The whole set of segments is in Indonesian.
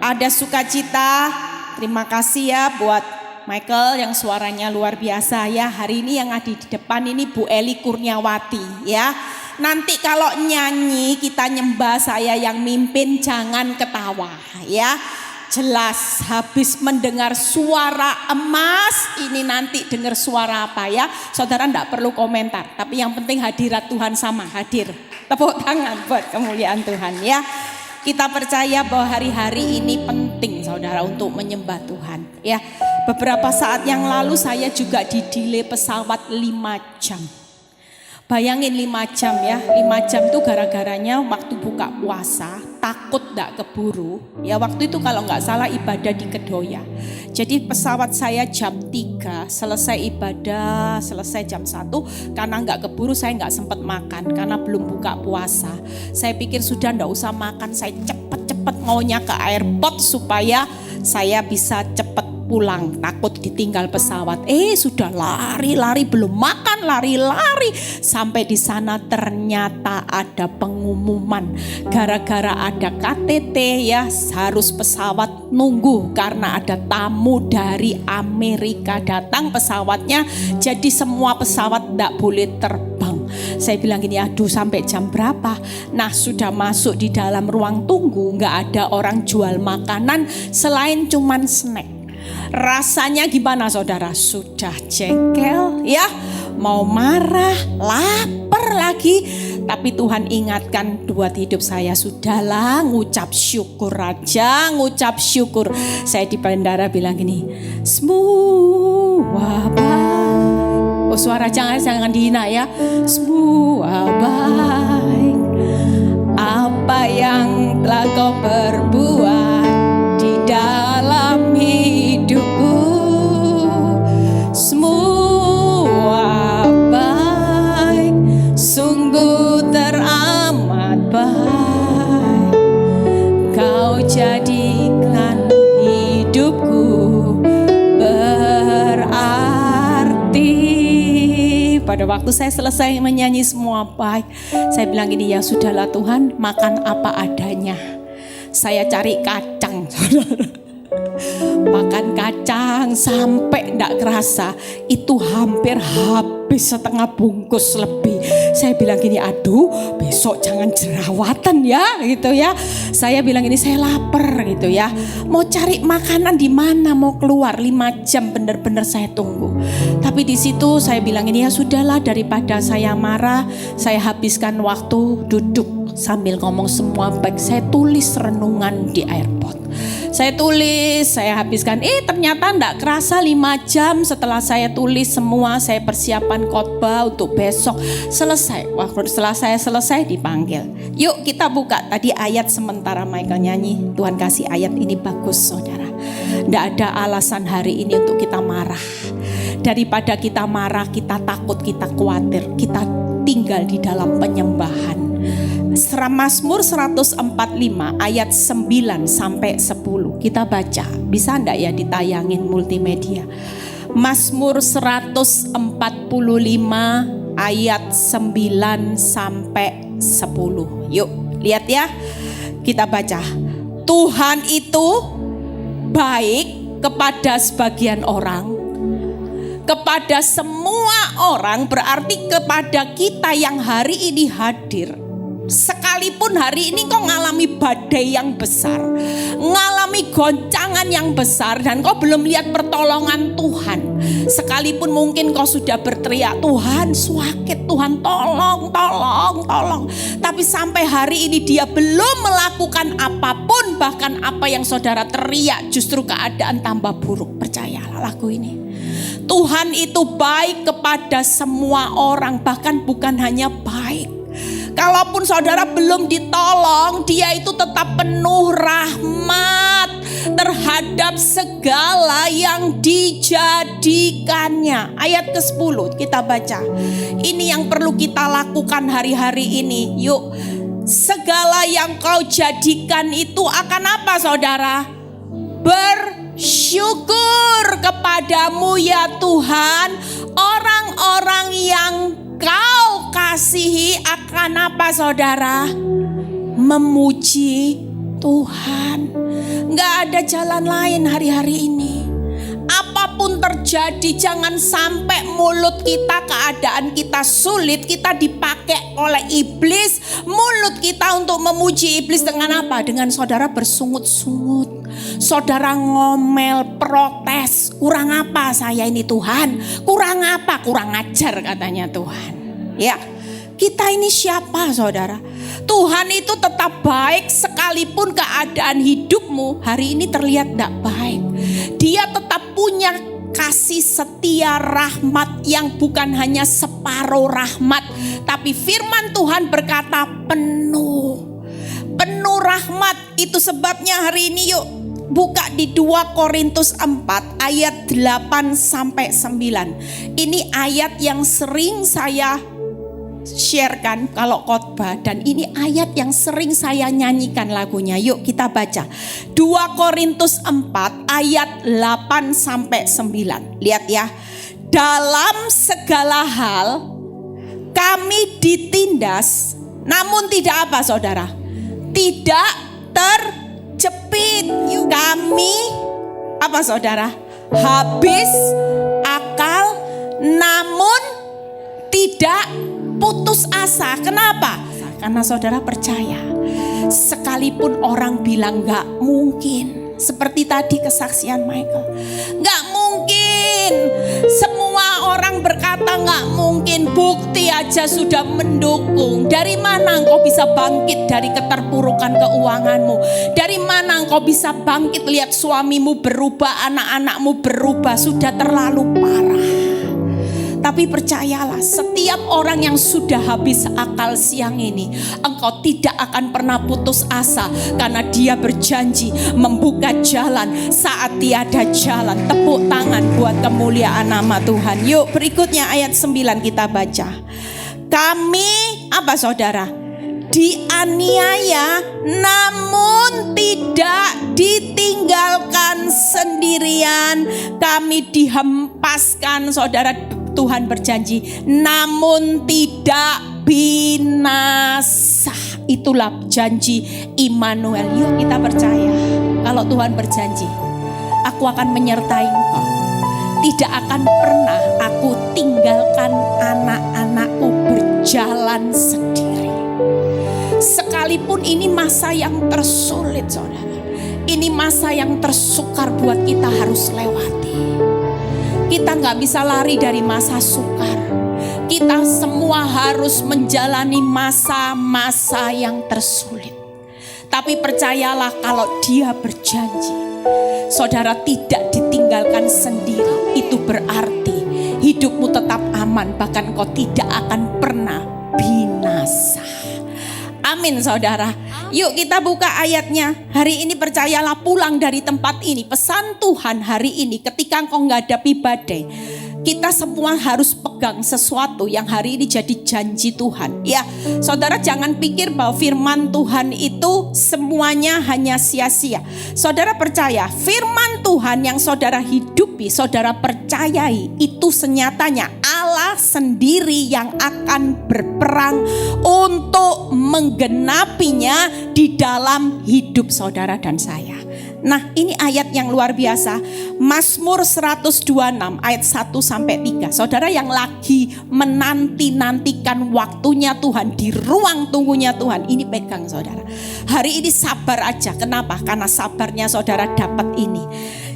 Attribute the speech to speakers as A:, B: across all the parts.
A: Ada sukacita. Terima kasih ya buat Michael yang suaranya luar biasa ya. Hari ini yang ada di depan ini Bu Eli Kurniawati ya. Nanti kalau nyanyi kita nyembah saya yang mimpin, jangan ketawa ya. Jelas habis mendengar suara emas, ini nanti dengar suara apa ya. Saudara enggak perlu komentar, tapi yang penting hadirat Tuhan sama hadir. Tepuk tangan buat kemuliaan Tuhan ya. Kita percaya bahwa hari-hari ini penting saudara untuk menyembah Tuhan ya. Beberapa saat yang lalu saya juga di-delay pesawat 5 jam. Bayangin 5 jam ya, 5 jam itu gara-garanya waktu buka puasa takut gak keburu. Ya waktu itu kalau gak salah ibadah di Kedoya. Jadi pesawat saya jam 3 selesai ibadah, selesai jam 1. Karena gak keburu saya gak sempat makan karena belum buka puasa. Saya pikir sudah gak usah makan, saya cepet-cepet maunya ke airport supaya saya bisa cepet pulang, takut ditinggal pesawat. Sudah lari-lari, belum makan, lari-lari. Sampai di sana ternyata ada pengumuman. Gara-gara ada KTT ya, harus pesawat nunggu karena ada tamu dari Amerika datang pesawatnya. Jadi semua pesawat tidak boleh terbang. Saya bilang gini, aduh sampai jam berapa? Nah sudah masuk di dalam ruang tunggu, nggak ada orang jual makanan selain cuman snack. Rasanya gimana saudara? Sudah jengkel ya, mau marah, lapar lagi. Tapi Tuhan ingatkan buat hidup saya, sudahlah ngucap syukur aja, ngucap syukur. Saya di bandara bilang gini, semua baik. Oh suara jangan dihina ya. Semua baik. Apa yang telah kau perbuat di dalam hidupku, semua baik, sungguh teramat baik. Kau jadikan hidupku berarti. Pada waktu saya selesai menyanyi semua baik, saya bilang gini, ya sudahlah Tuhan, makan apa adanya. Saya cari kacang, saudara. Makan kacang sampai enggak kerasa itu hampir habis setengah bungkus lebih. Saya bilang gini, aduh besok jangan jerawatan ya gitu ya. Saya bilang ini saya lapar gitu ya. Mau cari makanan di mana, mau keluar 5 jam benar-benar saya tunggu. Tapi di situ saya bilang ini ya sudahlah, daripada saya marah, saya habiskan waktu duduk sambil ngomong semua baik. Saya tulis renungan di airport. Saya tulis, saya habiskan. Ternyata enggak kerasa 5 jam setelah saya tulis semua, saya persiapan khotbah untuk besok. Selesai. Waktu setelah saya selesai dipanggil. Yuk kita buka tadi ayat sementara Michael nyanyi. Tuhan kasih ayat ini bagus saudara. Enggak ada alasan hari ini untuk kita marah. Daripada kita marah, kita takut, kita khawatir, kita tinggal di dalam penyembahan. Mazmur 145 ayat 9 sampai 10 kita baca. Bisa enggak ya ditayangin multimedia? Mazmur 145 ayat 9 sampai 10. Yuk lihat ya. Kita baca. Tuhan itu baik kepada sebagian orang, kepada semua orang, berarti kepada kita yang hari ini hadir. Sekalipun hari ini kau ngalami badai yang besar, ngalami goncangan yang besar, dan kau belum lihat pertolongan Tuhan. Sekalipun mungkin kau sudah berteriak, Tuhan sakit, Tuhan tolong, tolong, tolong. Tapi sampai hari ini dia belum melakukan apapun. Bahkan apa yang saudara teriak justru keadaan tambah buruk. Percayalah lagu ini. Tuhan itu baik kepada semua orang, bahkan bukan hanya baik. Kalaupun saudara belum ditolong, dia itu tetap penuh rahmat terhadap segala yang dijadikannya. Ayat ke-10 kita baca. Ini yang perlu kita lakukan hari-hari ini. Yuk, segala yang kau jadikan itu akan apa saudara? bersyukur kepadamu ya Tuhan. Orang-orang yang Kau kasihi akan apa saudara? Memuji Tuhan. Gak ada jalan lain hari-hari ini. Apapun terjadi, jangan sampai mulut kita, keadaan kita sulit, kita dipakai oleh iblis. Mulut kita untuk memuji iblis dengan apa? Dengan saudara bersungut-sungut, saudara ngomel, protes. Kurang apa saya ini Tuhan? Kurang apa? Kurang ajar katanya Tuhan. Ya, kita ini siapa saudara? Tuhan itu tetap baik sekalipun keadaan hidupmu hari ini terlihat tidak baik. Dia tetap punya kasih setia rahmat yang bukan hanya separuh rahmat. Tapi firman Tuhan berkata penuh rahmat. Itu sebabnya hari ini yuk buka di 2 Korintus 4 ayat 8 sampai 9. Ini ayat yang sering saya sharekan kalau khotbah, dan ini ayat yang sering saya nyanyikan lagunya. Yuk kita baca 2 Korintus 4 ayat 8 sampai 9. Lihat ya. Dalam segala hal kami ditindas, namun tidak apa saudara? Tidak terjepit. Yuk kami apa saudara? Habis akal namun tidak putus asa. Kenapa? Karena saudara percaya, sekalipun orang bilang gak mungkin, seperti tadi kesaksian Michael, gak mungkin. Semua orang berkata gak mungkin, bukti aja sudah mendukung. Dari mana engkau bisa bangkit dari keterpurukan keuanganmu? Dari mana engkau bisa bangkit lihat suamimu berubah, anak-anakmu berubah? Sudah terlalu parah. Tapi percayalah, setiap orang yang sudah habis akal siang ini, engkau tidak akan pernah putus asa, karena Dia berjanji membuka jalan saat tiada jalan. Tepuk tangan buat kemuliaan nama Tuhan. Yuk berikutnya ayat 9 kita baca. Kami apa saudara? Dianiaya namun tidak ditinggalkan sendirian. Kami dihempaskan saudara. Tuhan berjanji namun tidak binasa. Itulah janji Immanuel. Yuk kita percaya, kalau Tuhan berjanji, aku akan menyertai engkau. Tidak akan pernah aku tinggalkan anak-anakku berjalan sendiri. Sekalipun ini masa yang tersulit saudara, ini masa yang tersukar buat kita harus lewati. Kita gak bisa lari dari masa sukar. Kita semua harus menjalani masa-masa yang tersulit. Tapi percayalah, kalau Dia berjanji, saudara tidak ditinggalkan sendiri. Itu berarti hidupmu tetap aman, bahkan kau tidak akan pernah binasa. Amin saudara. Yuk kita buka ayatnya. Hari ini percayalah, pulang dari tempat ini, pesan Tuhan hari ini, ketika engkau menghadapi badai, kita semua harus pegang sesuatu yang hari ini jadi janji Tuhan. Ya, saudara jangan pikir bahwa firman Tuhan itu semuanya hanya sia-sia. Saudara percaya, firman Tuhan yang saudara hidupi, saudara percayai, itu senyatanya Allah sendiri yang akan berperang untuk menggenapinya di dalam hidup saudara dan saya. Nah ini ayat yang luar biasa. Mazmur 126 ayat 1 sampai 3. Saudara yang lagi menanti-nantikan waktunya Tuhan, di ruang tunggunya Tuhan, ini pegang saudara. Hari ini sabar aja. Kenapa? Karena sabarnya saudara dapat ini.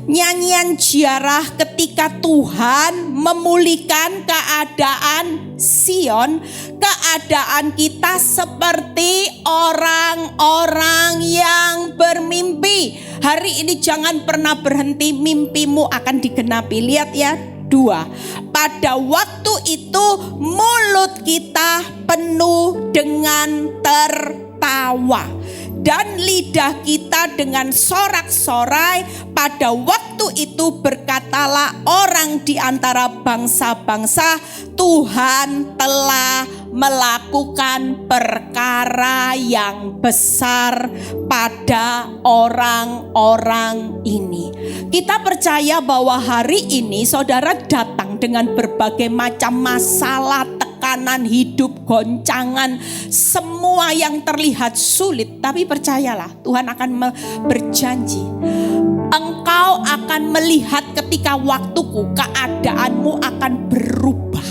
A: Nyanyian ziarah ketika Tuhan memulihkan keadaan Sion. Keadaan kita seperti orang-orang yang bermimpi. Hari ini jangan pernah berhenti, mimpimu akan digenapi. Lihat ya, 2. Pada waktu itu mulut kita penuh dengan tertawa, dan lidah kita dengan sorak-sorai. Pada waktu itu berkatalah orang di antara bangsa-bangsa, Tuhan telah melakukan perkara yang besar pada orang-orang ini. Kita percaya bahwa hari ini saudara datang dengan berbagai macam masalah, tekanan hidup, goncangan, semua yang terlihat sulit. Tapi percayalah, Tuhan akan berjanji, engkau akan melihat ketika waktuku, keadaanmu akan berubah.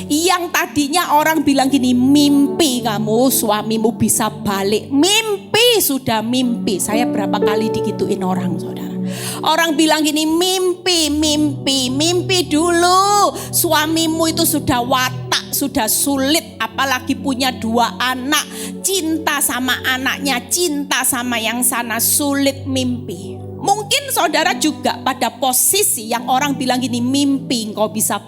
A: Yang tadinya orang bilang gini, mimpi kamu suamimu bisa balik. Mimpi, sudah mimpi. Saya berapa kali digituin orang, saudara. Orang bilang gini, mimpi dulu. Suamimu itu sudah watak, sudah sulit. Apalagi punya 2 anak. Cinta sama anaknya, cinta sama yang sana, sulit mimpi. Mungkin saudara juga pada posisi yang orang bilang gini, mimpi engkau bisa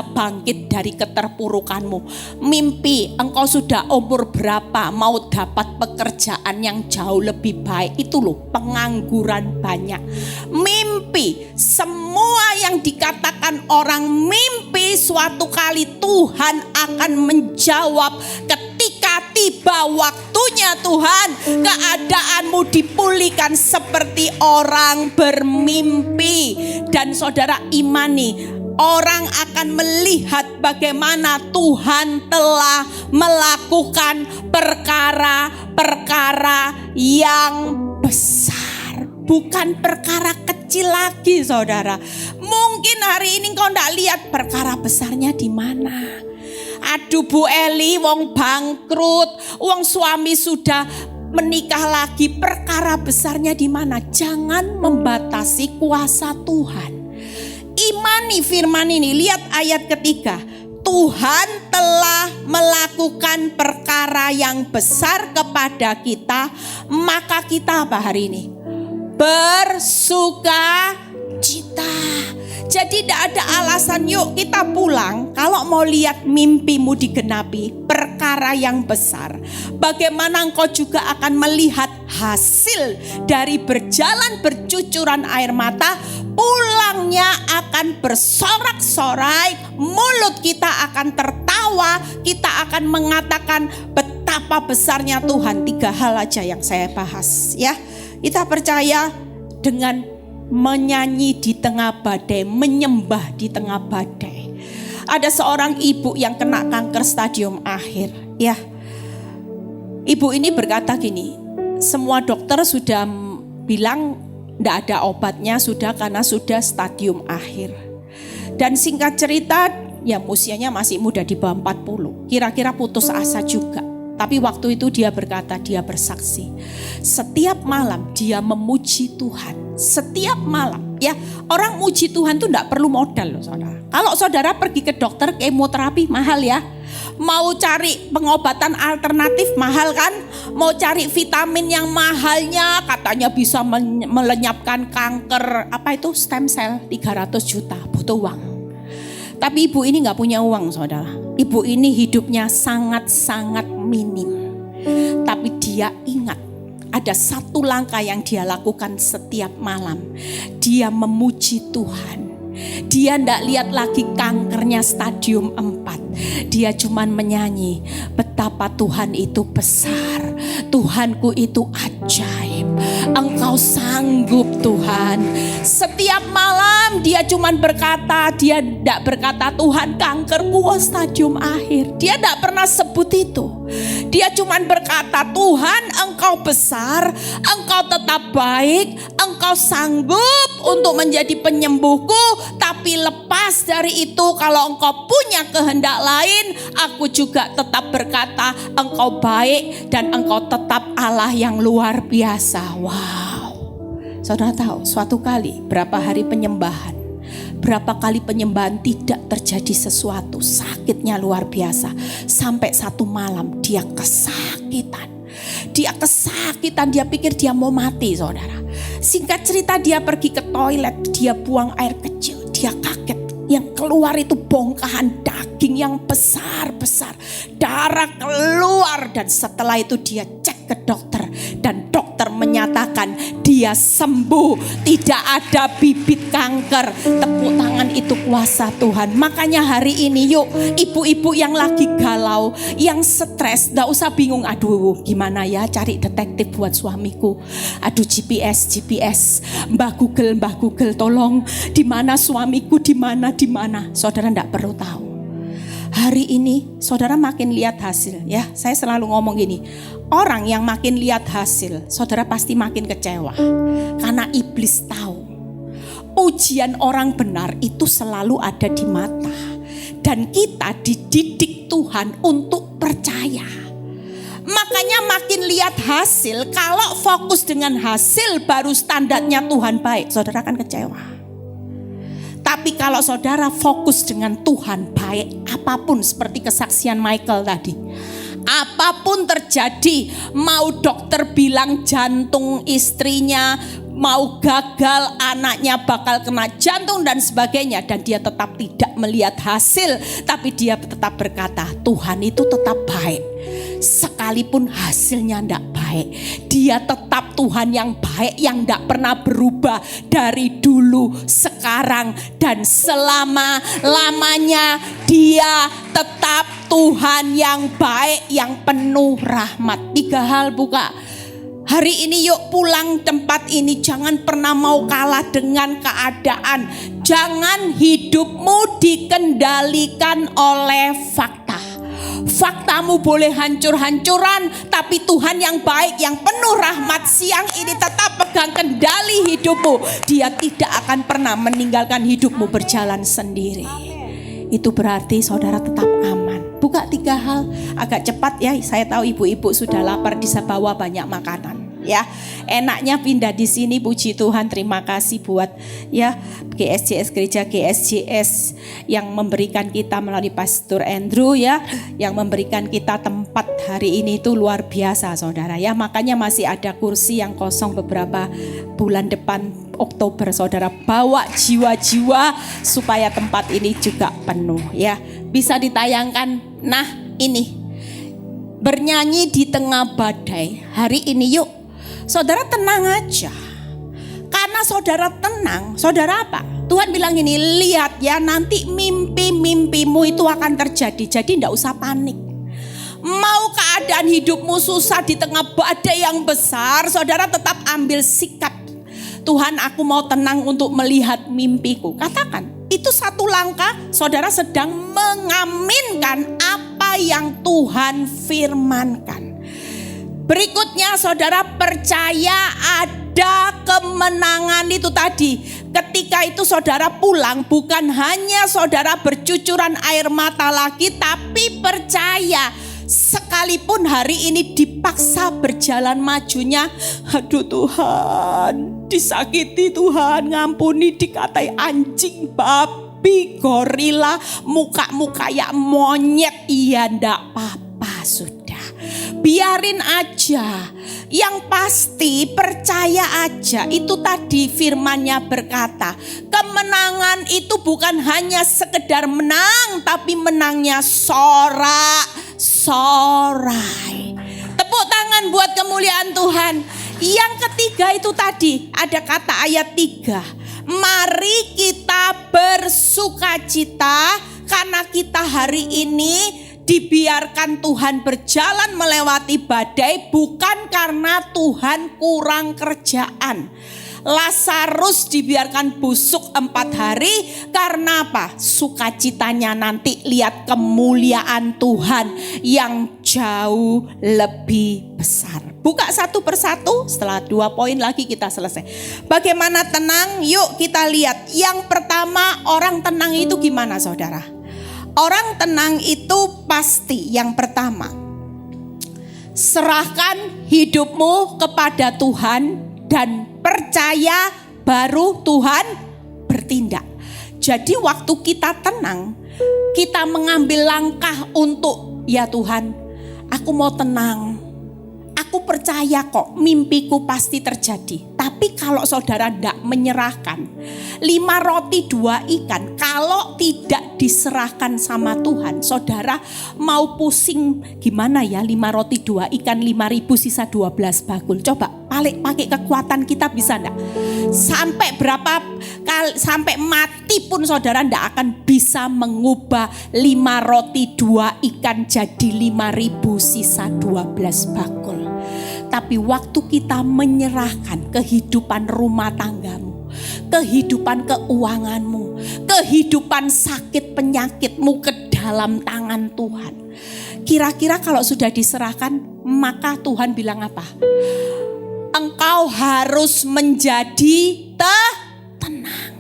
A: bangkit dari keterpurukanmu. Mimpi engkau sudah umur berapa mau dapat pekerjaan yang jauh lebih baik. Itu loh, pengangguran banyak. Mimpi, semua yang dikatakan orang mimpi, suatu kali Tuhan akan menjawab. Ketika tiba waktunya Tuhan, keadaanmu dipulihkan seperti orang bermimpi. Dan saudara imani, orang akan melihat bagaimana Tuhan telah melakukan perkara-perkara yang besar. Bukan perkara kecil lagi, saudara. Mungkin hari ini kau tidak lihat perkara besarnya di mana. Aduh Bu Eli, wong bangkrut, wong suami sudah menikah lagi, perkara besarnya di mana? Jangan membatasi kuasa Tuhan. Imani firman ini, lihat ayat ketiga. Tuhan telah melakukan perkara yang besar kepada kita, maka kita apa hari ini? Bersuka cita. Jadi tidak ada alasan, yuk kita pulang kalau mau lihat mimpimu digenapi, perkara yang besar. Bagaimana engkau juga akan melihat hasil dari berjalan bercucuran air mata, pulangnya akan bersorak-sorai, mulut kita akan tertawa, kita akan mengatakan betapa besarnya Tuhan. 3 hal aja yang saya bahas ya. Kita percaya dengan menyanyi di tengah badai, menyembah di tengah badai. Ada seorang ibu yang kena kanker stadium akhir, ya. Ibu ini berkata gini, semua dokter sudah bilang tidak ada obatnya sudah karena sudah stadium akhir. Dan singkat cerita, ya usianya masih muda di bawah 40. Kira-kira putus asa juga. Tapi waktu itu dia berkata, dia bersaksi. Setiap malam dia memuji Tuhan. Setiap malam. Ya, orang muji Tuhan itu tidak perlu modal loh saudara. Kalau saudara pergi ke dokter, kemoterapi mahal ya. Mau cari pengobatan alternatif mahal kan. Mau cari vitamin yang mahalnya katanya bisa melenyapkan kanker. Apa itu stem cell 300 juta, butuh uang. Tapi ibu ini gak punya uang saudara. Ibu ini hidupnya sangat-sangat minim. Tapi dia ingat ada satu langkah yang dia lakukan setiap malam. Dia memuji Tuhan. Dia tidak lihat lagi kankernya stadium 4. Dia cuman menyanyi betapa Tuhan itu besar. Tuhanku itu ajaib. Engkau sanggup Tuhan. Setiap malam dia cuman berkata, dia tidak berkata Tuhan kankerku stadium akhir. Dia tidak pernah sebut itu. Dia cuman berkata Tuhan engkau besar, engkau tetap baik, engkau sanggup untuk menjadi penyembuhku. Tapi lepas dari itu kalau engkau punya kehendak lain, aku juga tetap berkata engkau baik dan engkau tetap Allah yang luar biasa. Wow. Saudara tahu suatu kali berapa hari penyembahan, berapa kali penyembahan tidak terjadi sesuatu, sakitnya luar biasa. Sampai satu malam dia kesakitan. Dia kesakitan, dia pikir dia mau mati saudara. Singkat cerita dia pergi ke toilet, dia buang air kecil, dia kaget. Yang keluar itu bongkahan daging yang besar-besar. Darah keluar dan setelah itu dia cek ke dokter dan dokter menyatakan dia sembuh, tidak ada bibit kanker. Tepuk tangan, itu kuasa Tuhan. Makanya hari ini yuk ibu-ibu yang lagi galau, yang stres, gak usah bingung, aduh gimana ya cari detektif buat suamiku, aduh GPS, Mbah Google tolong di mana suamiku, di mana. Saudara gak perlu tahu. Hari ini saudara makin lihat hasil ya. Saya selalu ngomong gini, orang yang makin lihat hasil, saudara pasti makin kecewa. Karena iblis tahu ujian orang benar itu selalu ada di mata. Dan kita dididik Tuhan untuk percaya. Makanya makin lihat hasil, kalau fokus dengan hasil baru standarnya Tuhan baik, saudara akan kecewa. Tapi kalau saudara fokus dengan Tuhan baik, apapun seperti kesaksian Michael tadi, apapun terjadi, mau dokter bilang jantung istrinya mau gagal, anaknya bakal kena jantung dan sebagainya, dan dia tetap tidak melihat hasil, tapi dia tetap berkata Tuhan itu tetap baik. Sekalipun hasilnya tidak baik, dia tetap Tuhan yang baik, yang tidak pernah berubah dari dulu, sekarang, dan selama-lamanya. Dia tetap Tuhan yang baik, yang penuh rahmat. 3 hal buka. Hari ini yuk pulang tempat ini, jangan pernah mau kalah dengan keadaan. Jangan hidupmu dikendalikan oleh fakta. Faktamu boleh hancur-hancuran, tapi Tuhan yang baik, yang penuh rahmat siang ini tetap pegang kendali hidupmu. Dia tidak akan pernah meninggalkan hidupmu berjalan sendiri. Itu berarti saudara tetap aman. Buka 3 hal, agak cepat ya. Saya tahu ibu-ibu sudah lapar, bisa bawa banyak makanan. Ya, enaknya pindah di sini. Puji Tuhan, terima kasih buat ya GSJS, gereja GSJS yang memberikan kita melalui Pastor Andrew ya, yang memberikan kita tempat hari ini itu luar biasa saudara ya. Makanya masih ada kursi yang kosong beberapa bulan depan Oktober, saudara bawa jiwa-jiwa supaya tempat ini juga penuh ya. Bisa ditayangkan. Nah ini bernyanyi di tengah badai. Hari ini yuk saudara tenang aja. Karena saudara tenang, saudara apa? Tuhan bilang ini, lihat ya nanti mimpi-mimpimu itu akan terjadi. Jadi tidak usah panik. Mau keadaan hidupmu susah di tengah badai yang besar, saudara tetap ambil sikap. Tuhan, aku mau tenang untuk melihat mimpiku. Katakan, itu satu langkah saudara sedang mengaminkan apa yang Tuhan firmankan. Berikutnya saudara percaya ada kemenangan itu tadi. Ketika itu saudara pulang, bukan hanya saudara bercucuran air mata lagi, tapi percaya sekalipun hari ini dipaksa berjalan majunya, aduh Tuhan, disakiti Tuhan, ngampuni, dikatai anjing, babi, gorila, muka-muka kayak monyet, iya ndak apa-apa sudah. Biarin aja. Yang pasti percaya aja. Itu tadi firman-Nya berkata, kemenangan itu bukan hanya sekedar menang, tapi menangnya sorak-sorai. Tepuk tangan buat kemuliaan Tuhan. Yang ketiga itu tadi ada kata ayat 3. Mari kita bersukacita karena kita hari ini dibiarkan Tuhan berjalan melewati badai, bukan karena Tuhan kurang kerjaan. Lazarus dibiarkan busuk 4 hari karena apa? Sukacitanya nanti lihat kemuliaan Tuhan yang jauh lebih besar. Buka satu persatu, setelah 2 poin lagi kita selesai. Bagaimana tenang? Yuk kita lihat. Yang pertama, orang tenang itu gimana saudara? Orang tenang itu pasti yang pertama, serahkan hidupmu kepada Tuhan dan percaya baru Tuhan bertindak. Jadi waktu kita tenang, kita mengambil langkah untuk ya Tuhan, aku mau tenang. Aku percaya kok mimpiku pasti terjadi. Tapi kalau saudara tidak menyerahkan 5 roti 2 ikan, kalau tidak diserahkan sama Tuhan, saudara mau pusing gimana ya, 5 roti 2 ikan 5.000 sisa 12 bakul. Coba pakai kekuatan kita bisa enggak? Sampai berapa kali, sampai mati pun saudara enggak akan bisa mengubah 5 roti 2 ikan jadi 5.000 sisa 12 bakul. Tapi waktu kita menyerahkan kehidupan rumah tanggamu, kehidupan keuanganmu, kehidupan sakit penyakitmu ke dalam tangan Tuhan, kira-kira kalau sudah diserahkan, maka Tuhan bilang apa? Engkau harus menjadi tenang.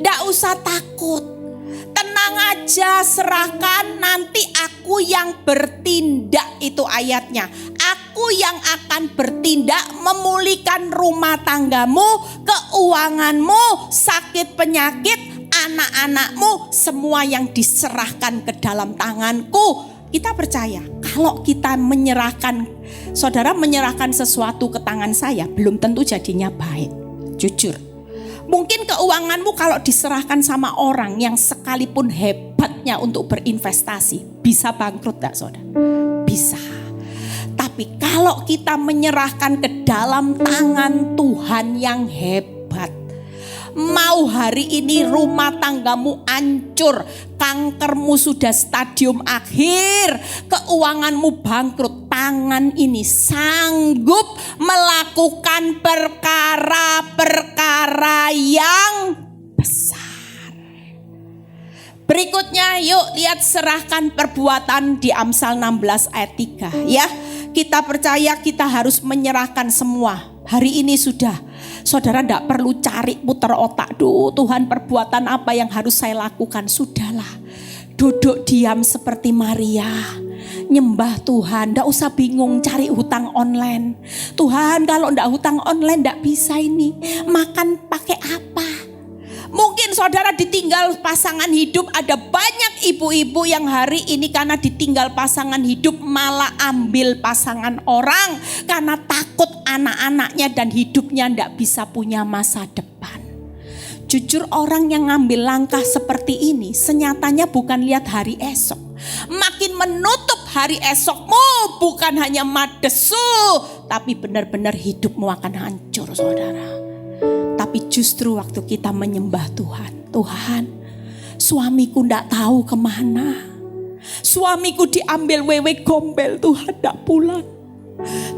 A: Tidak usah takut. Tenang aja, serahkan, nanti aku yang bertindak, itu ayatnya. Aku yang akan bertindak memulihkan rumah tanggamu, keuanganmu, sakit penyakit, anak-anakmu, semua yang diserahkan ke dalam tanganku. Kita percaya kalau kita menyerahkan, saudara menyerahkan sesuatu ke tangan saya, belum tentu jadinya baik. Jujur. Mungkin keuanganmu kalau diserahkan sama orang yang sekalipun hebatnya untuk berinvestasi, bisa bangkrut gak saudara? Bisa. Tapi kalau kita menyerahkan ke dalam tangan Tuhan yang hebat, mau hari ini rumah tanggamu hancur, kankermu sudah stadium akhir, keuanganmu bangkrut, tangan ini sanggup melakukan perkara-perkara yang besar. Berikutnya yuk lihat serahkan perbuatan di Amsal 16 ayat 3 ya. Kita percaya kita harus menyerahkan semua. Hari ini sudah, saudara tidak perlu cari putar otak. Duh Tuhan, perbuatan apa yang harus saya lakukan? Sudahlah, duduk diam seperti Maria, nyembah Tuhan. Tidak usah bingung cari hutang online. Tuhan, kalau tidak hutang online tidak bisa ini. Makan pakai apa? Mungkin saudara ditinggal pasangan hidup. Ada banyak ibu-ibu yang hari ini karena ditinggal pasangan hidup malah ambil pasangan orang karena takut anak-anaknya dan hidupnya tidak bisa punya masa depan. Jujur, orang yang ngambil langkah seperti ini senyatanya bukan lihat hari esok. Makin menutup hari esokmu, bukan hanya madesu, tapi benar-benar hidupmu akan hancur saudara. Tapi justru waktu kita menyembah Tuhan, Tuhan, suamiku ndak tahu kemana. Suamiku diambil wewe gombel, Tuhan ndak pulang.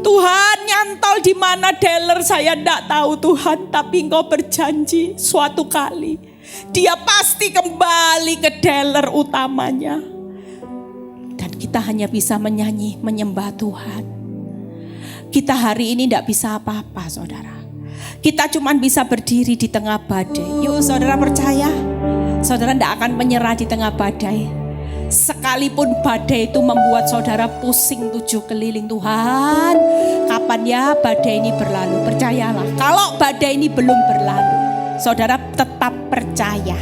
A: Tuhan, nyantol di mana dealer saya ndak tahu Tuhan, tapi Engkau berjanji suatu kali dia pasti kembali ke dealer utamanya. Dan kita hanya bisa menyanyi, menyembah Tuhan. Kita hari ini ndak bisa apa-apa saudara. Kita cuma bisa berdiri di tengah badai. Yuk saudara percaya, saudara tidak akan menyerah di tengah badai. Sekalipun badai itu membuat saudara pusing 7 keliling, Tuhan, kapan ya badai ini berlalu? Percayalah, kalau badai ini belum berlalu, saudara tetap percaya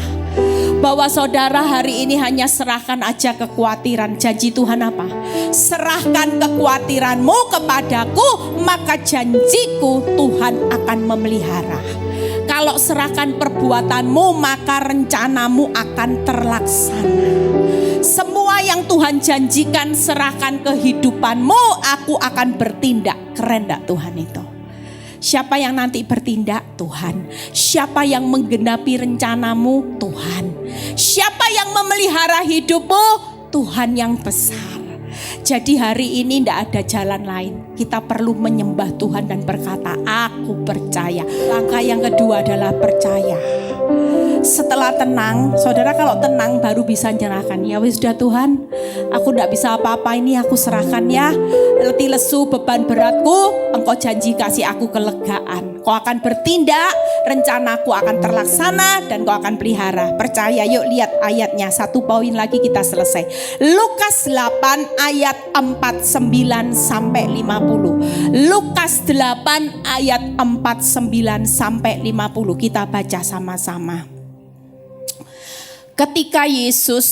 A: bahwa saudara hari ini hanya serahkan aja kekhawatiran. Janji Tuhan apa? Serahkan kekhawatiranmu kepadaku, maka janjiku Tuhan akan memelihara. Kalau serahkan perbuatanmu, maka rencanamu akan terlaksana. Semua yang Tuhan janjikan, serahkan kehidupanmu, aku akan bertindak. Keren gak Tuhan itu? Siapa yang nanti bertindak? Tuhan. Siapa yang menggenapi rencanamu? Tuhan. Siapa yang memelihara hidupmu? Tuhan yang besar. Jadi hari ini tidak ada jalan lain. Kita perlu menyembah Tuhan dan berkata, aku percaya. Langkah yang kedua adalah percaya. Setelah tenang, saudara kalau tenang baru bisa menyerahkan. Ya wis sudah Tuhan, aku tidak bisa apa-apa, ini aku serahkan ya. Letih lesu beban beratku, Engkau janji kasih aku kelegaan. Kau akan bertindak, rencanaku akan terlaksana dan Kau akan pelihara. Percaya, yuk lihat ayatnya. 1 poin lagi kita selesai. Lukas 8 ayat 49 sampai 50. Lukas 8 ayat 49 sampai 50. Kita baca sama-sama. Ketika Yesus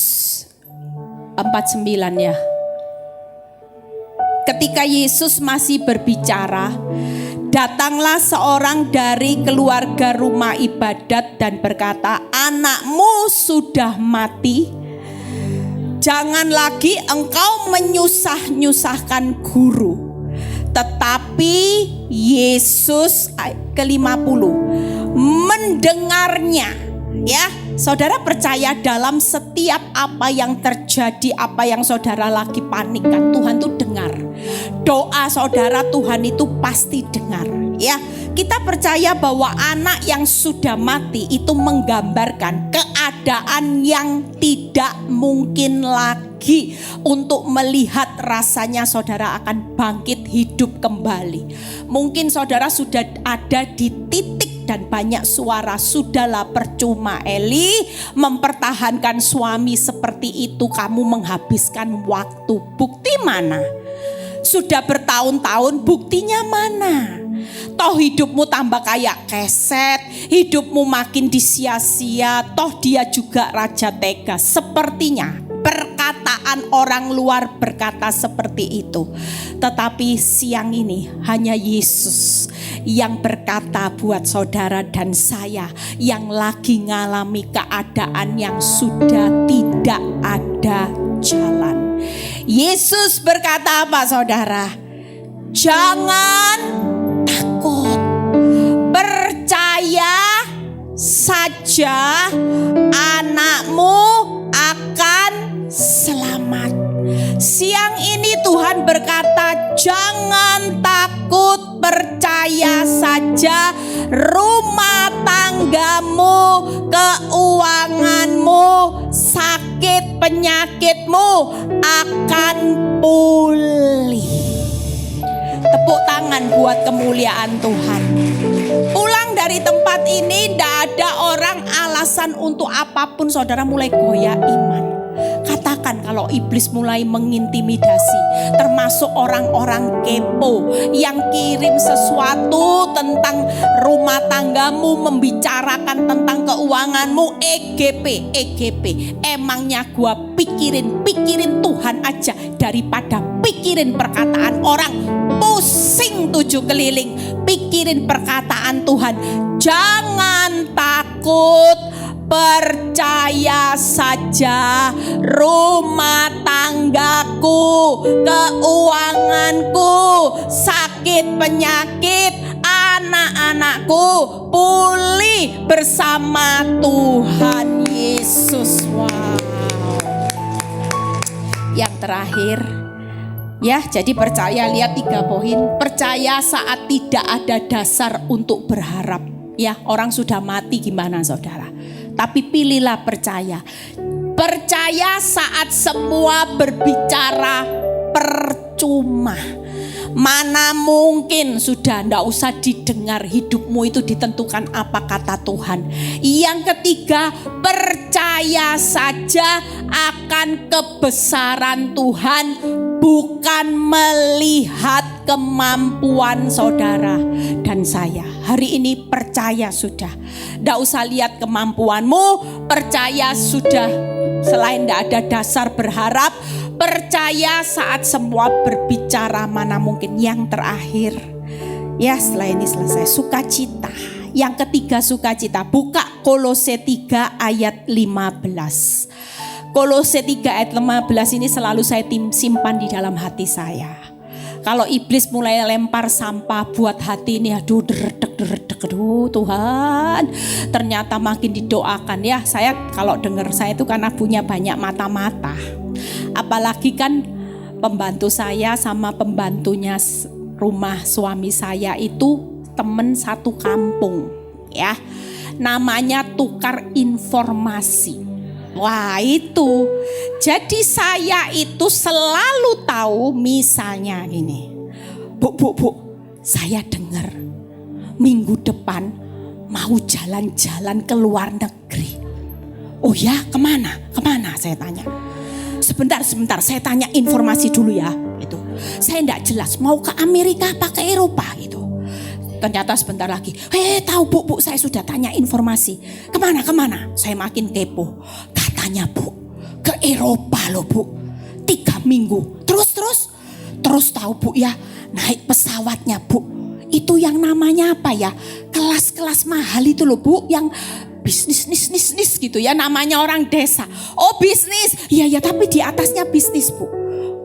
A: 49 ya. ketika Yesus masih berbicara, datanglah seorang dari keluarga rumah ibadat dan berkata, anakmu sudah mati. Jangan lagi engkau menyusah-nyusahkan guru. Tetapi Yesus ke-50 mendengarnya. Ya, saudara percaya dalam setiap apa yang terjadi, apa yang saudara lagi panikkan, Tuhan tuh dengar. Doa saudara Tuhan itu pasti dengar. Ya, kita percaya bahwa anak yang sudah mati itu menggambarkan keadaan yang tidak mungkin lagi untuk melihat rasanya saudara akan bangkit hidup kembali. Mungkin saudara sudah ada di titik dan banyak suara, sudahlah percuma Eli mempertahankan suami seperti itu, kamu menghabiskan waktu. Bukti mana? Sudah bertahun-tahun, buktinya mana? Toh hidupmu tambah kayak keset, hidupmu makin disia-sia, toh dia juga raja tega. Sepertinya perkataan orang luar berkata seperti itu. Tetapi siang ini hanya Yesus yang berkata buat saudara dan saya yang lagi ngalami keadaan yang sudah tidak ada jalan. Yesus berkata apa saudara? Jangan takut, percaya saja, anakmu akan selamat. Siang ini Tuhan berkata, jangan takut, percaya saja, rumah tanggamu, keuanganmu, sakit penyakitmu akan pulih. Tepuk tangan buat kemuliaan Tuhan. Pulang dari tempat ini tidak ada orang alasan untuk apapun saudara mulai goyah iman. Katakan kalau iblis mulai mengintimidasi, termasuk orang-orang kepo yang kirim sesuatu tentang rumah tanggamu, membicarakan tentang keuanganmu, EGP. Emangnya gua pikirin Tuhan aja daripada pikirin perkataan orang. Pusing 7 keliling, pikirin perkataan Tuhan. Jangan takut, percaya saja, rumah tanggaku, keuanganku, sakit penyakit, anak-anakku pulih bersama Tuhan Yesus. Wow. Yang terakhir, ya, jadi percaya, lihat 3 poin. Percaya saat tidak ada dasar untuk berharap. Ya, orang sudah mati gimana saudara? Tapi pilihlah percaya. Percaya saat semua berbicara percuma. Mana mungkin sudah ndak usah didengar, hidupmu itu ditentukan apa kata Tuhan. Yang ketiga, percaya saja akan kebesaran Tuhan, bukan melihat kemampuan saudara dan saya. Hari ini percaya sudah, ndak usah lihat kemampuanmu, percaya sudah. Selain ndak ada dasar berharap, percaya saat semua berbicara, mana mungkin. Yang terakhir, ya setelah ini selesai, sukacita. Yang ketiga sukacita. Buka Kolose 3 ayat 15. Kolose 3 ayat 15 ini selalu saya simpan di dalam hati saya. Kalau iblis mulai lempar sampah buat hati ini, aduh derdek, aduh Tuhan, ternyata makin didoakan ya. Saya kalau dengar, saya itu karena punya banyak mata-mata. Apalagi kan pembantu saya sama pembantunya rumah suami saya itu temen satu kampung ya. Namanya tukar informasi. Wah itu, jadi saya itu selalu tahu misalnya gini, Bu, saya dengar minggu depan mau jalan-jalan ke luar negeri. Oh ya, kemana saya tanya. Sebentar, saya tanya informasi dulu ya. Itu, saya enggak jelas mau ke Amerika apa ke Eropa gitu. Ternyata sebentar lagi, tahu bu, saya sudah tanya informasi. Kemana? Saya makin kepo. Katanya bu, ke Eropa loh bu, 3 minggu. Terus Terus tahu Bu ya, naik pesawatnya Bu, itu yang namanya apa ya, kelas-kelas mahal itu loh Bu, yang bisnis gitu ya, namanya orang desa. Oh bisnis, iya tapi di atasnya bisnis Bu.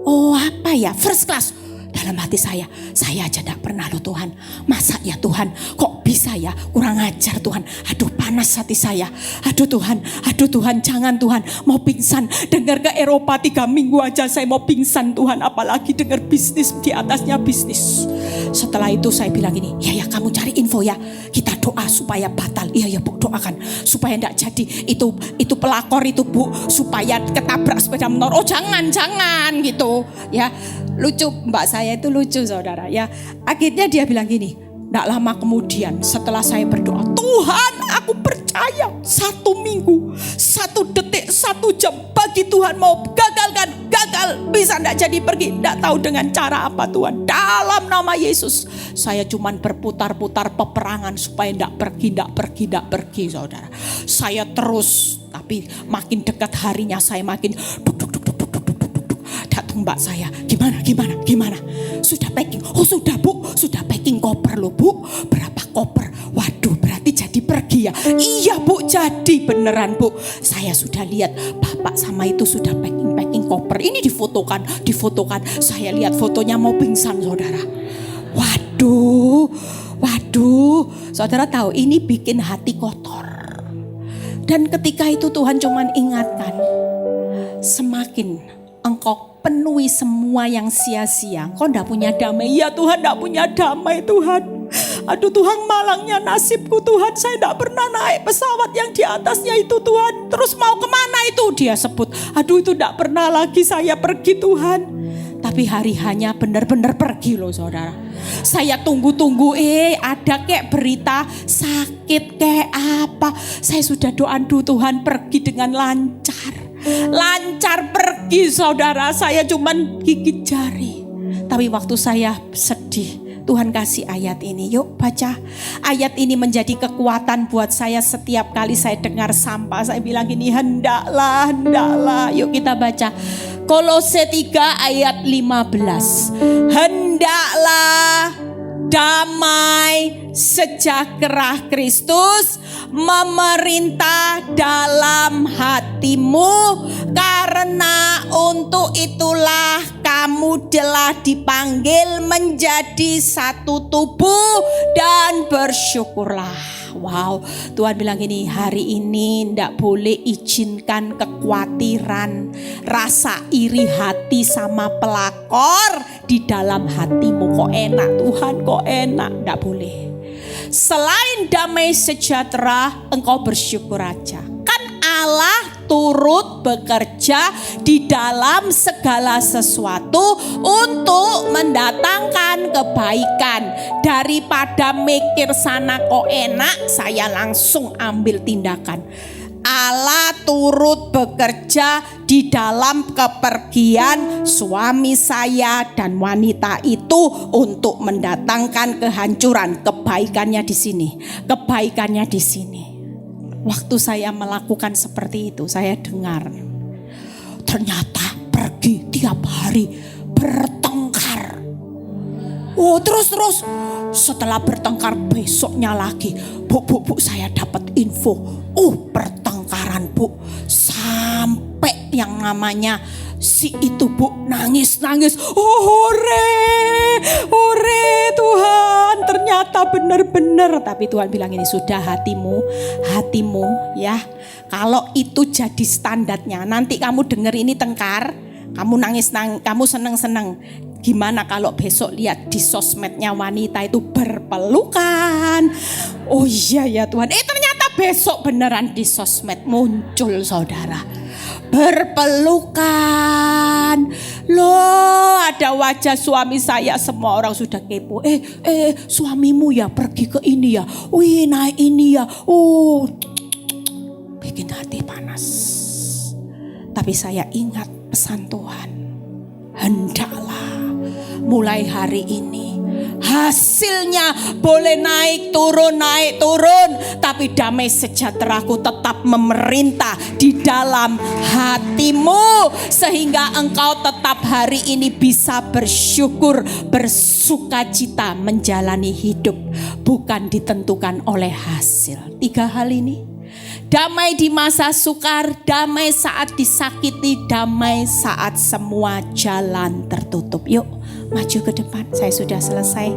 A: Oh apa ya, first class. Dalam hati saya aja gak pernah loh Tuhan. Masa ya Tuhan, kok bisa ya, kurang ajar Tuhan. Aduh panas hati saya. Aduh Tuhan, jangan Tuhan. Mau pingsan, dengar ke Eropa 3 minggu aja saya mau pingsan Tuhan. Apalagi dengar bisnis, di atasnya bisnis. Setelah itu saya bilang gini, ya kamu cari info ya. Kita doa supaya batal. Iya Bu, doakan supaya gak jadi. Itu pelakor itu Bu, supaya ketabrak sepeda motor. Oh jangan gitu ya. Lucu, mbak saya itu lucu saudara ya. Akhirnya dia bilang gini, tidak lama kemudian setelah saya berdoa, Tuhan aku percaya 1 minggu, 1 detik, 1 jam bagi Tuhan mau gagal, bisa tidak jadi pergi, tidak tahu dengan cara apa Tuhan. Dalam nama Yesus saya cuman berputar-putar peperangan supaya tidak pergi saudara. Saya terus, tapi makin dekat harinya saya makin datang mbak saya, gimana? Sudah packing? Oh sudah Bu, sudah packing koper loh Bu. Berapa koper? Waduh berarti jadi pergi ya? Iya Bu, jadi beneran Bu. Saya sudah lihat bapak sama itu sudah packing koper. Ini difotokan. Saya lihat fotonya mau pingsan saudara. Waduh. Saudara tahu ini bikin hati kotor. Dan ketika itu Tuhan cuman ingatkan, semakin engkau penuhi semua yang sia-sia, kau enggak punya damai. Ya Tuhan, enggak punya damai Tuhan. Aduh Tuhan, malangnya nasibku Tuhan, saya enggak pernah naik pesawat yang di atasnya itu Tuhan. Terus mau kemana itu? Dia sebut, aduh itu enggak pernah lagi saya pergi Tuhan. Tapi hari hanya benar-benar pergi loh saudara. Saya tunggu-tunggu, ada kayak berita sakit kayak apa. Saya sudah doa Tuhan pergi dengan lancar pergi saudara. Saya cuman gigit jari. Tapi waktu saya sedih, Tuhan kasih ayat ini. Yuk baca. Ayat ini menjadi kekuatan buat saya setiap kali saya dengar sampah. Saya bilang gini, hendaklah. Yuk kita baca. Kolose 3 ayat 15. Hendaklah damai sejahtera Kristus memerintah dalam hatimu, karena untuk itulah kamu telah dipanggil menjadi satu tubuh, dan bersyukurlah. Wow, Tuhan bilang gini, hari ini ndak boleh izinkan kekhawatiran, rasa iri hati sama pelakor di dalam hatimu. Kok enak Tuhan, kok enak, ndak boleh. Selain damai sejahtera, engkau bersyukur aja. Kan Allah turut bekerja di dalam segala sesuatu untuk mendatangkan kebaikan. Daripada mikir sana kok enak, saya langsung ambil tindakan. Allah turut bekerja di dalam kepergian suami saya dan wanita itu untuk mendatangkan kehancuran. Kebaikannya di sini. Waktu saya melakukan seperti itu, saya dengar ternyata pergi tiap hari bertengkar. Oh terus setelah bertengkar besoknya lagi, Bu saya dapat info. Pertengkaran Bu, sampai yang namanya si itu Bu nangis. Hore Tuhan, ternyata benar-benar. Tapi Tuhan bilang ini, sudah hatimu ya. Kalau itu jadi standarnya, nanti kamu dengar ini tengkar, kamu nangis, kamu seneng. Gimana kalau besok lihat di sosmednya wanita itu berpelukan? Oh iya ya Tuhan. Ternyata besok beneran di sosmed muncul saudara. Berpelukan. Loh, ada wajah suami saya, semua orang sudah kepo. Suamimu ya pergi ke ini ya. Wih, naik ini ya. Bikin hati panas. Tapi saya ingat pesan Tuhan. Hendaklah mulai hari ini Hasilnya boleh naik turun, tapi damai sejahteraku tetap memerintah di dalam hatimu, sehingga engkau tetap hari ini bisa bersyukur, bersukacita menjalani hidup, bukan ditentukan oleh hasil. 3 hal ini. Damai di masa sukar, damai saat disakiti, damai saat semua jalan tertutup. Yuk maju ke depan, saya sudah selesai.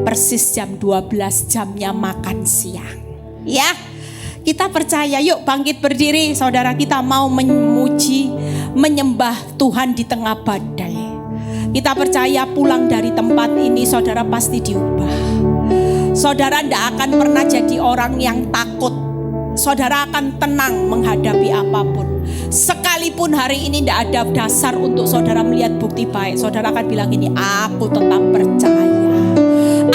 A: Persis jam 12 jamnya makan siang. Ya, kita percaya, yuk bangkit berdiri. Saudara, kita mau memuji, menyembah Tuhan di tengah badai. Kita percaya pulang dari tempat ini saudara pasti diubah. Saudara tidak akan pernah jadi orang yang takut. Saudara akan tenang menghadapi apapun. Sekalipun hari ini tidak ada dasar untuk saudara melihat bukti baik, saudara akan bilang ini, aku tetap percaya.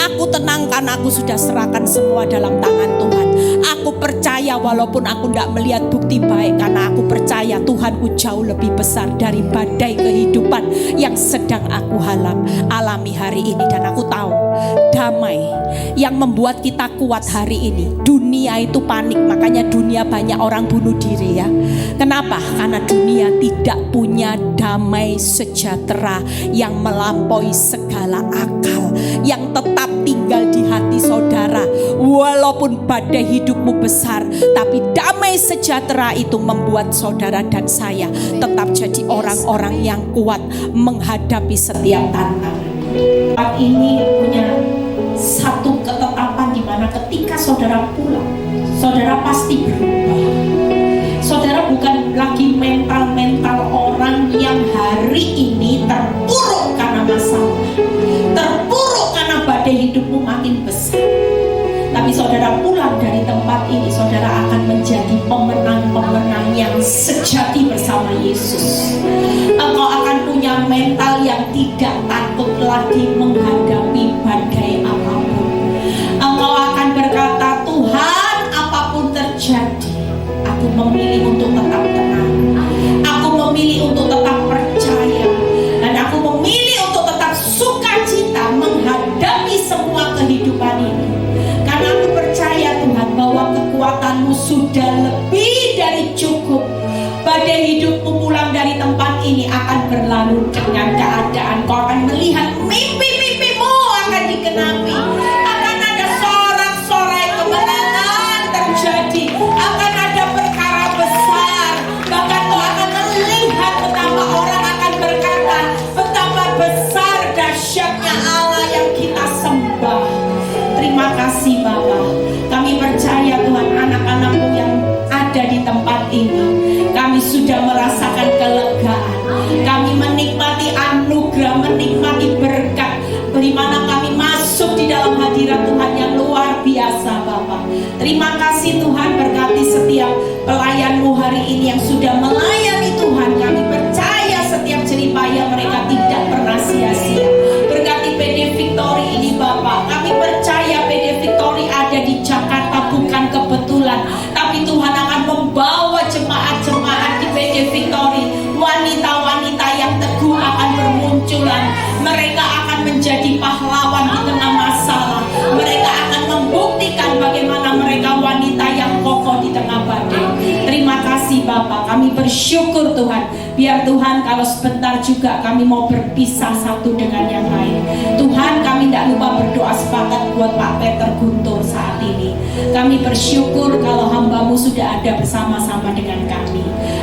A: Aku tenang karena aku sudah serahkan semua dalam tangan Tuhan. Aku percaya walaupun aku tidak melihat bukti baik, karena aku percaya Tuhanku jauh lebih besar dari badai kehidupan yang sedang aku alami hari ini. Dan aku tahu damai yang membuat kita kuat hari ini. Dunia itu panik, makanya dunia banyak orang bunuh diri ya. Kenapa? Karena dunia tidak punya damai sejahtera yang melampaui segala akal, yang tetap tinggal di hati saudara. Walaupun badai hidupmu besar, tapi damai sejahtera itu membuat saudara dan saya tetap jadi orang-orang yang kuat menghadapi setiap tantangan. Tempat ini punya satu ketetapan di mana ketika saudara pulang, saudara pasti berubah. Saudara bukan lagi mental-mental orang yang hari ini terpuruk karena masalah, terpuruk karena badai hidupmu makin besar. Tapi saudara pulang dari tempat ini, saudara akan menjadi pemenang-pemenang yang sejati bersama Yesus. Engkau akan punya mental yang tidak takut lagi menghadapi badai apapun. Engkau akan berkata, Tuhan, apapun terjadi, aku memilih untuk tetap tenang. Aku memilih untuk tetap percaya. Dan aku memilih untuk tetap sukacita menghadapi semua kehidupan ini. Karena aku percaya Tuhan bahwa kekuatanmu sudah lebih dari cukup. Badai hidupmu pulang dari tempat ini akan berlalu dengan keadaan. Kau akan melihat mimpi-mimpimu akan digenapi. Akan ada sorak-sorai kemenangan terjadi. Akan ada perkara besar. Bahkan kau akan melihat betapa orang akan berkata, betapa besar dahsyatnya Allah yang kita sembah. Terima kasih Bapa. Kami percaya Tuhan, anak-anakmu yang ada di tempat ini, kami sudah merasakan kelegaan. Kami menikmati anugerah, menikmati berkat, di mana kami masuk di dalam hadirat Tuhan yang luar biasa Bapa. Terima kasih Tuhan, berkati setiap pelayanmu hari ini yang sudah melayani Tuhan. Kami percaya setiap jeripaya mereka tidak pernah sia-sia. Berkati PD Victory ini Bapak. Kami percaya PD Victory ada di Jakarta bukan kebetulan, tapi Tuhan akan membawa jemaat-jemaat di PD Victory. Wanita-wanita yang teguh akan bermunculan. Mereka akan menjadi pahlawan di tengah masalah. Mereka akan membuktikan bagaimana mereka wanita yang kokoh di tengah badai. Terima kasih Bapak. Kami bersyukur Tuhan. Biar Tuhan kalau sebentar juga kami mau berpisah satu dengan yang lain. Tuhan, kami tidak lupa berdoa sepakat buat Pak Peter Guntur saat ini. Kami bersyukur kalau hamba-Mu sudah ada bersama-sama dengan kami.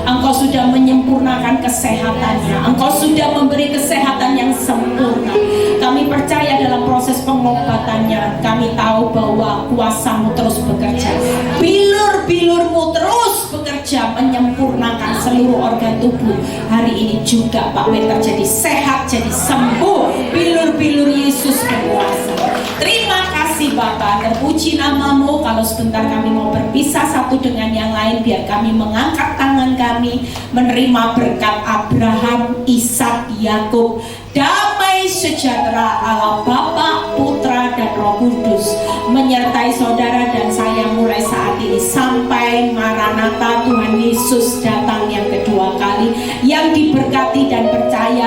A: Engkau sudah menyempurnakan kesehatannya. Engkau sudah memberi kesehatan yang sempurna. Kami percaya dalam proses pengobatannya. Kami tahu bahwa kuasa-Mu terus bekerja. Bilur-bilur-Mu terus bekerja menyempurnakan seluruh organ tubuh. Hari ini juga Pak Peter jadi sehat, jadi sembuh. Bilur-bilur Yesus berkuasa. Terima kasih Bapak, terpuji nama-Mu. Kalau sebentar kami mau berpisah satu dengan yang lain, biar kami mengangkat tangan kami menerima berkat Abraham, Ishak, Yakub. Damai sejahtera Allah Bapa, Putra dan Roh Kudus menyertai saudara dan saya mulai saat ini sampai Maranatha Tuhan Yesus datang yang kedua kali. Yang diberkati dan percaya